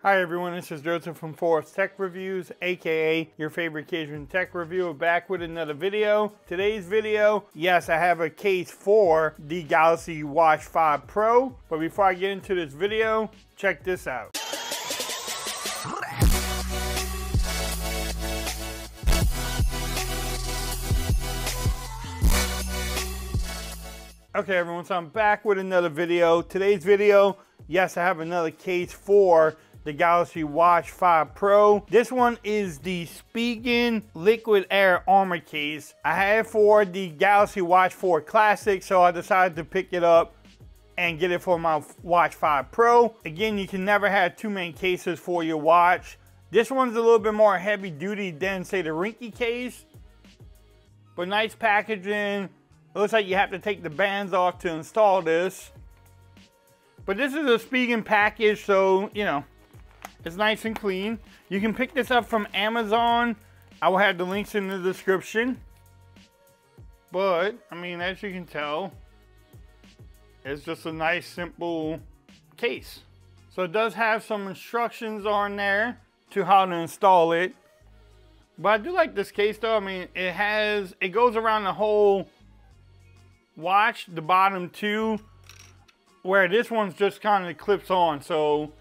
Hi everyone, this is Joseph from Forest Tech Reviews, aka your favorite Cajun tech reviewer, back with another video. Today's video, yes, I have a case for the Galaxy Watch 5 Pro, but before I get into this video, check this out. Okay everyone, so I'm back with another video. Today's video, yes, I have another case for the Galaxy Watch 5 Pro. This one is the Spigen liquid air armor case. I had it for the Galaxy Watch 4 Classic, so I decided to pick it up and get it for my Watch 5 Pro. Again, you can never have too many cases for your watch. This one's a little bit more heavy duty than, say, the Rinky case, but nice packaging. It looks like you have to take the bands off to install this. But this is a Spigen package, so, you know, it's nice and clean. You can pick this up from Amazon. I will have the links in the description. But, I mean, as you can tell, it's just a nice, simple case. So it does have some instructions on there to how to install it. But I do like this case, though. I mean, it goes around the whole watch, the bottom too, where this one's just kind of clips on. So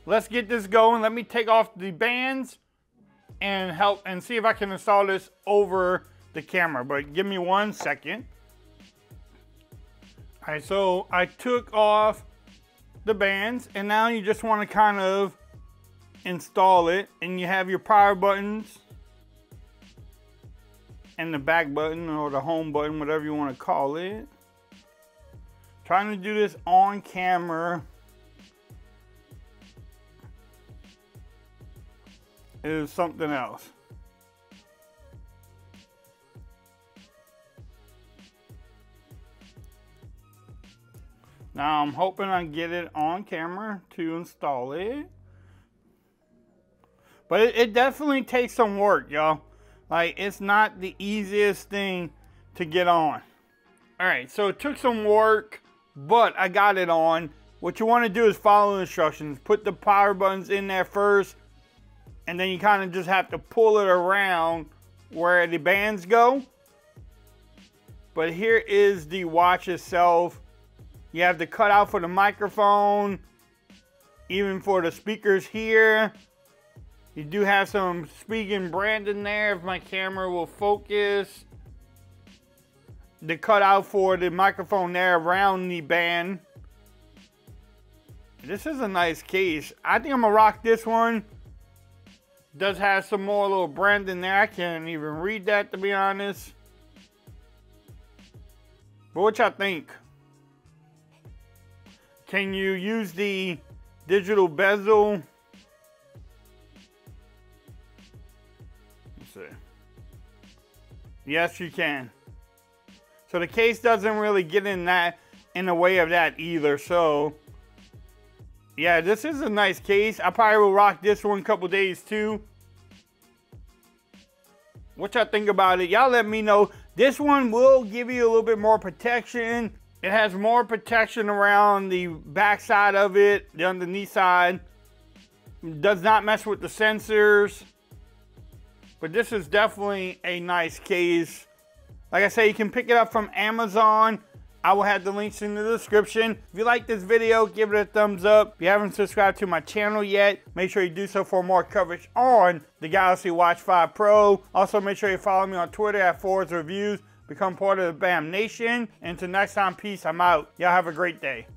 let's get this going. Let me take off the bands and see if I can install this over the camera, but give me 1 second. All right, so I took off the bands and now you just want to kind of install it, and you have your power buttons and the back button or the home button, whatever you want to call it. Trying to do this on camera is something else. Now I'm hoping I get it on camera to install it. But it definitely takes some work, y'all. Like, it's not the easiest thing to get on. Alright, so it took some work, but I got it on. What you want to do is follow the instructions. Put the power buttons in there first, and then you kind of just have to pull it around where the bands go. But here is the watch itself. You have the cutout for the microphone, even for the speakers here. You do have some Spigen brand in there if my camera will focus. The cutout for the microphone there around the band. This is a nice case. I think I'm gonna rock this one. Does have some more little brand in there. I can't even read that, to be honest. But what y'all think? Can you use the digital bezel? Let's see. Yes, you can. So the case doesn't really get in the way of that either. So yeah, this is a nice case. I probably will rock this one a couple days too. What y'all think about it? Y'all let me know. This one will give you a little bit more protection. It has more protection around the back side of it, the underneath side. Does not mess with the sensors. But this is definitely a nice case. Like I say, you can pick it up from Amazon. I will have the links in the description. If you like this video, give it a thumbs up. If you haven't subscribed to my channel yet, make sure you do so for more coverage on the Galaxy Watch 5 Pro. Also, make sure you follow me on Twitter at Forest Reviews. Become part of the BAM Nation. And until next time, peace. I'm out. Y'all have a great day.